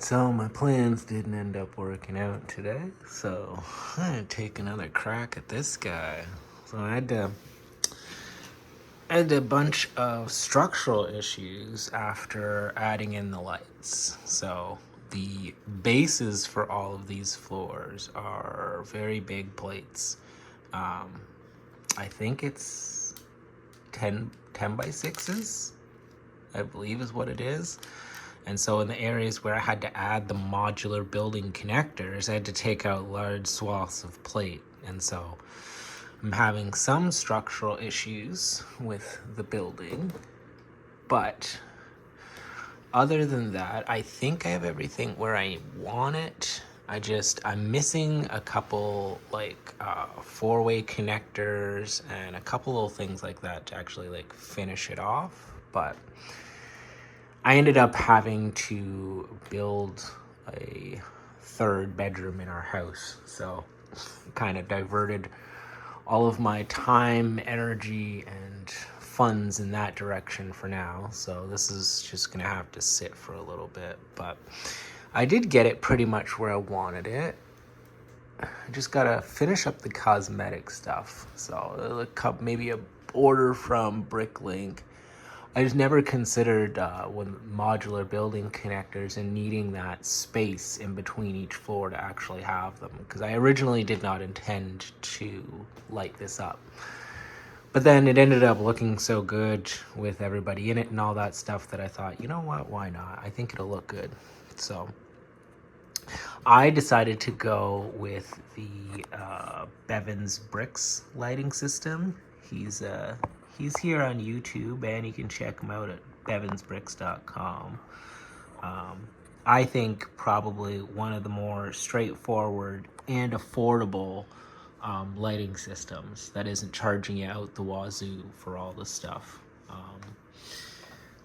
So my plans didn't end up working out today, so I had to take another crack at this guy. So I had a bunch of structural issues after adding in the lights. So the bases for all of these floors are very big plates. Um, I think it's 10 by 6s, I believe is what it is. And so in the areas where I had to add the modular building connectors, I had to take out large swaths of plate. And so I'm having some structural issues with the building. But other than that, I think I have everything where I want it. I'm missing a couple four-way connectors and a couple little things like that to actually like finish it off. But I ended up having to build a third bedroom in our house. So kind of diverted all of my time, energy, and funds in that direction for now. So this is just going to have to sit for a little bit. But I did get it pretty much where I wanted it. I just got to finish up the cosmetic stuff. So maybe a order from Bricklink. I just never considered when modular building connectors and needing that space in between each floor to actually have them, because I originally did not intend to light this up. But then it ended up looking so good with everybody in it and all that stuff that I thought, you know what, why not? I think it'll look good. So I decided to go with the Bevan's Bricks lighting system. He's here on YouTube, and you can check him out at bevansbricks.com. I think probably one of the more straightforward and affordable lighting systems that isn't charging you out the wazoo for all the stuff.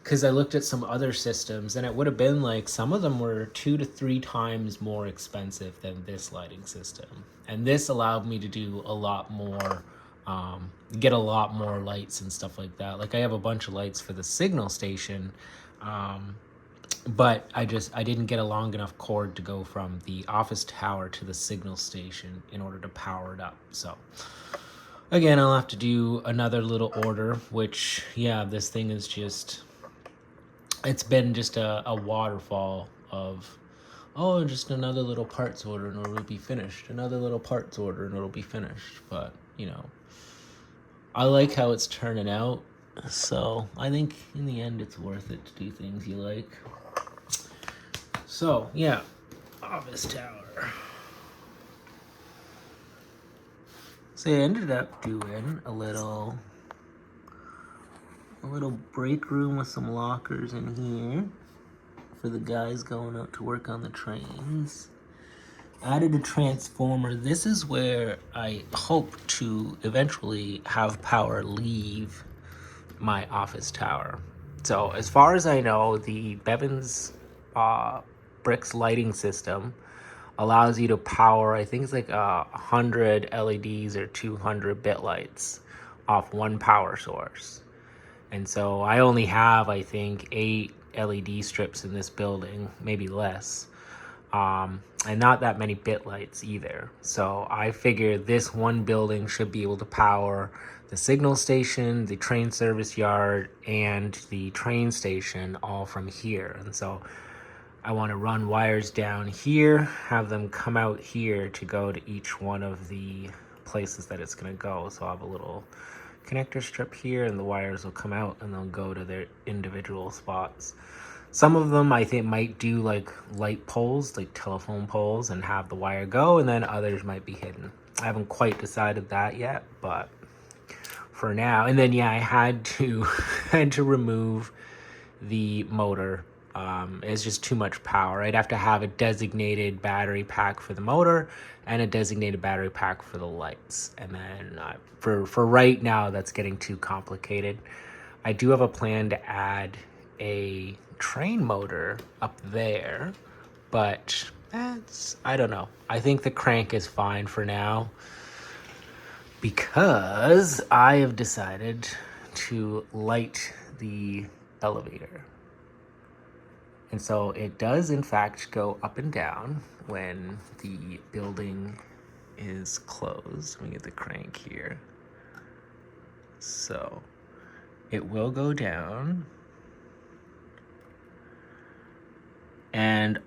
Because I looked at some other systems, and it would have been like some of them were 2 to 3 times more expensive than this lighting system. And this allowed me to do a lot more, get a lot more lights and stuff like that. Like I have a bunch of lights for the signal station, but I didn't get a long enough cord to go from the office tower to the signal station in order to power it up. So again, I'll have to do another little order, which, yeah, this thing is just, it's been just a waterfall of, oh, just another little parts order and it'll be finished. Another little parts order and it'll be finished. But, I like how it's turning out. So I think in the end it's worth it to do things you like. So, yeah, office tower. So I ended up doing a little break room with some lockers in here for the guys going out to work on the trains. Added a transformer. This is where I hope to eventually have power leave my office tower. So as far as I know, the Bevan's Bricks lighting system allows you to power, I think it's like 100 LEDs or 200 bit lights off one power source. And so I only have, I think, 8 LED strips in this building, maybe less. And not that many bit lights either. So I figure this one building should be able to power the signal station, the train service yard, and the train station all from here. And so I want to run wires down here, have them come out here to go to each one of the places that it's going to go. So I'll have a little connector strip here, and the wires will come out and they'll go to their individual spots. Some of them I think might do like light poles, like telephone poles, and have the wire go, and then others might be hidden. I haven't quite decided that yet, but for now. And then, yeah, I had to remove the motor. It's just too much power. I'd have to have a designated battery pack for the motor and a designated battery pack for the lights. And then for right now, that's getting too complicated. I do have a plan to add a train motor up there, but I don't know. I think the crank is fine for now because I have decided to light the elevator. And so it does in fact go up and down when the building is closed. Let me get the crank here. So it will go down. And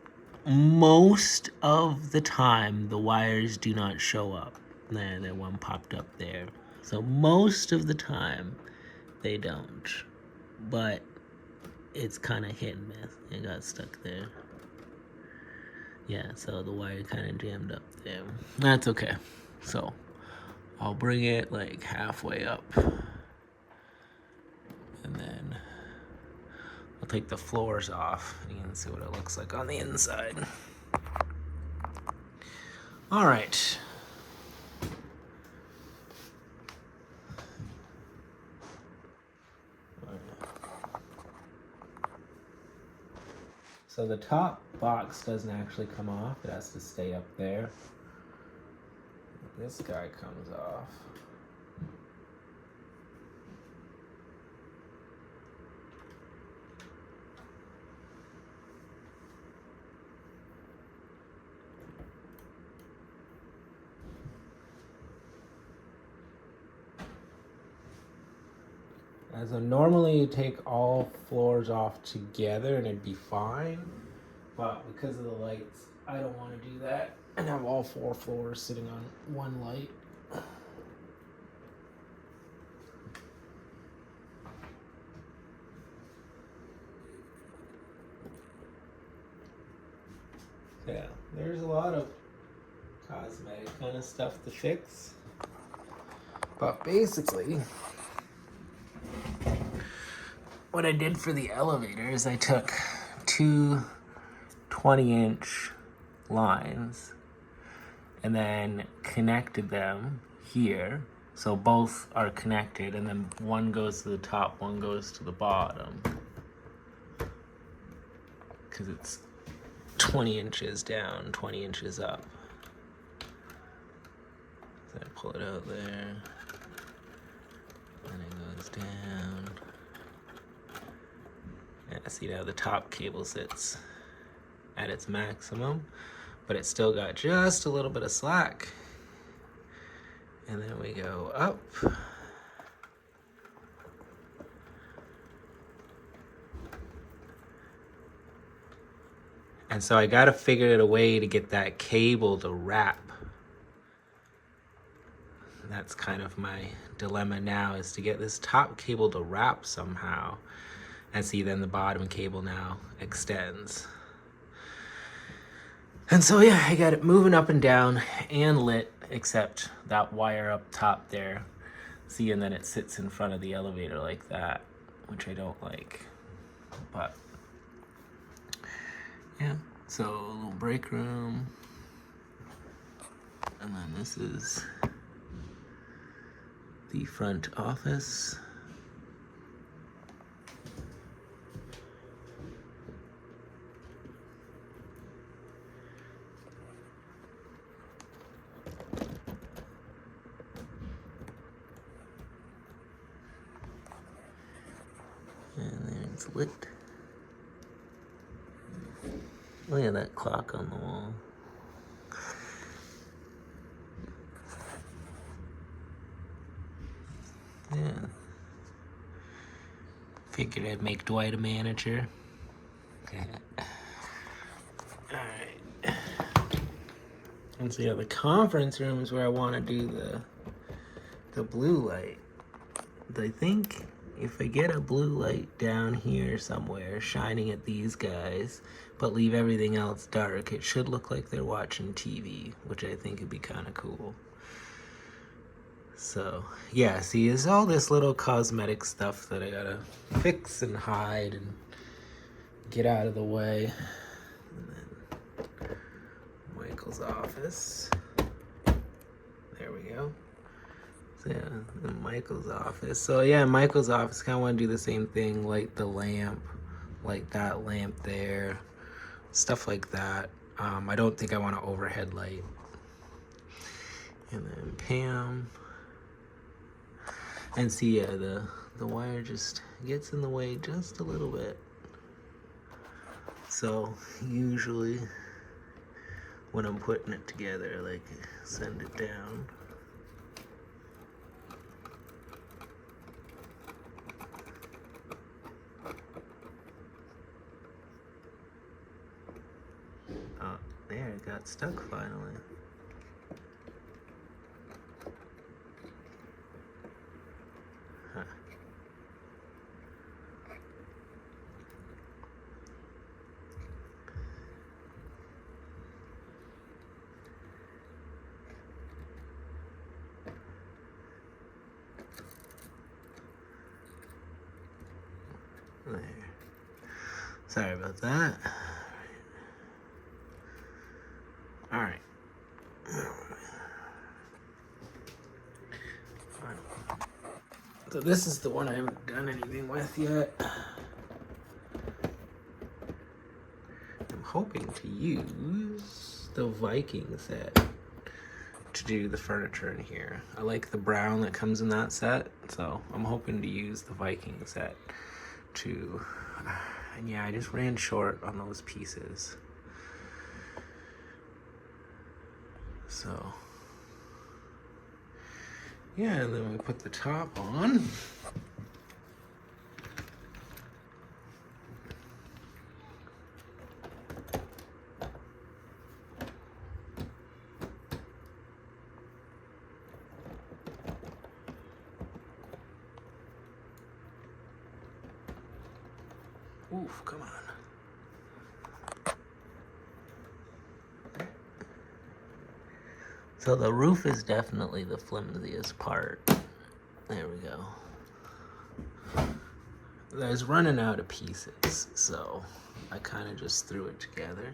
most of the time, the wires do not show up. There, one popped up there. So most of the time, they don't. But it's kind of hit and miss. It got stuck there. Yeah, so the wire kind of jammed up there. That's okay. So I'll bring it like halfway up. And then I'll take the floors off and you can see what it looks like on the inside. All right. So the top box doesn't actually come off. It has to stay up there. This guy comes off. So normally you take all floors off together and it'd be fine, but because of the lights, I don't want to do that and have all 4 floors sitting on one light. Yeah, there's a lot of cosmetic kind of stuff to fix, but basically what I did for the elevator is I took 2 20-inch lines and then connected them here, so both are connected, and then one goes to the top, one goes to the bottom, because it's 20 inches down, 20 inches up. So I pull it out there, and it goes down. Yeah, see now the top cable sits at its maximum, but it's still got just a little bit of slack. And then we go up. And so I gotta figure out a way to get that cable to wrap. That's kind of my dilemma now, is to get this top cable to wrap somehow. And see, then the bottom cable now extends. And so yeah, I got it moving up and down and lit, except that wire up top there. See, and then it sits in front of the elevator like that, which I don't like. But yeah, so a little break room. And then this is the front office. And there it's lit. Look at that clock on the wall. Yeah. Figured I'd make Dwight a manager. Alright. And so yeah, the conference room is where I want to do the blue light. I think if I get a blue light down here somewhere shining at these guys, but leave everything else dark, it should look like they're watching TV, which I think would be kind of cool. So yeah, see, it's all this little cosmetic stuff that I gotta fix and hide and get out of the way. And then Michael's office. There we go. So yeah, in Michael's office. So yeah, in Michael's office, kind of want to do the same thing, light the lamp, like that lamp there, stuff like that. I don't think I want to overhead light. And then Pam. And see, yeah, the wire just gets in the way just a little bit. So usually when I'm putting it together, like send it down. Oh, there, it got stuck finally. Huh. There. Sorry about that. All right. So this is the one I haven't done anything with yet. I'm hoping to use the Viking set to do the furniture in here. I like the brown that comes in that set, so I'm hoping to use the Viking set to, and yeah, I just ran short on those pieces. So, yeah, and then we put the top on. Oof, come on. So the roof is definitely the flimsiest part. There we go. I was running out of pieces, so I kind of just threw it together.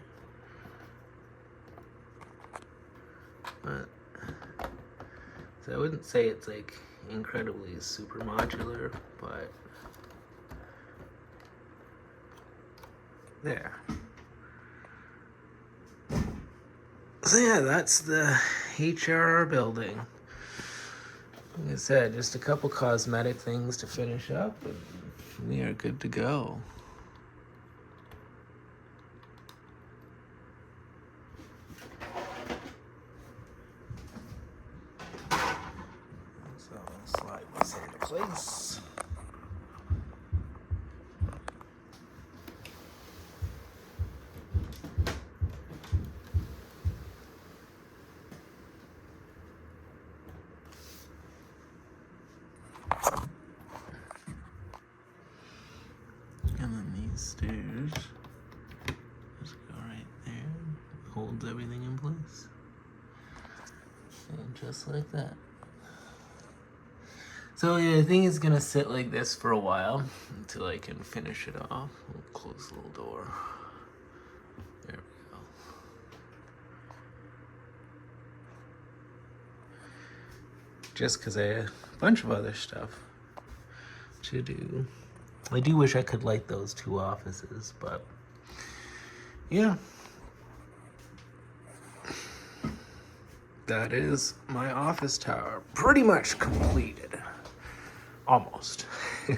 But, so I wouldn't say it's like incredibly super modular, but there. So yeah, that's the HRR building. Like I said, just a couple cosmetic things to finish up, and we are good to go. So I'll slide this into place. And then these stairs just go right there, holds everything in place. And just like that. So yeah, I think it's gonna sit like this for a while until I can finish it off. We'll close the little door. There we go. Just because I have a bunch of other stuff to do. I do wish I could light those two offices, but yeah. That is my office tower. Pretty much completed. Almost. Yeah.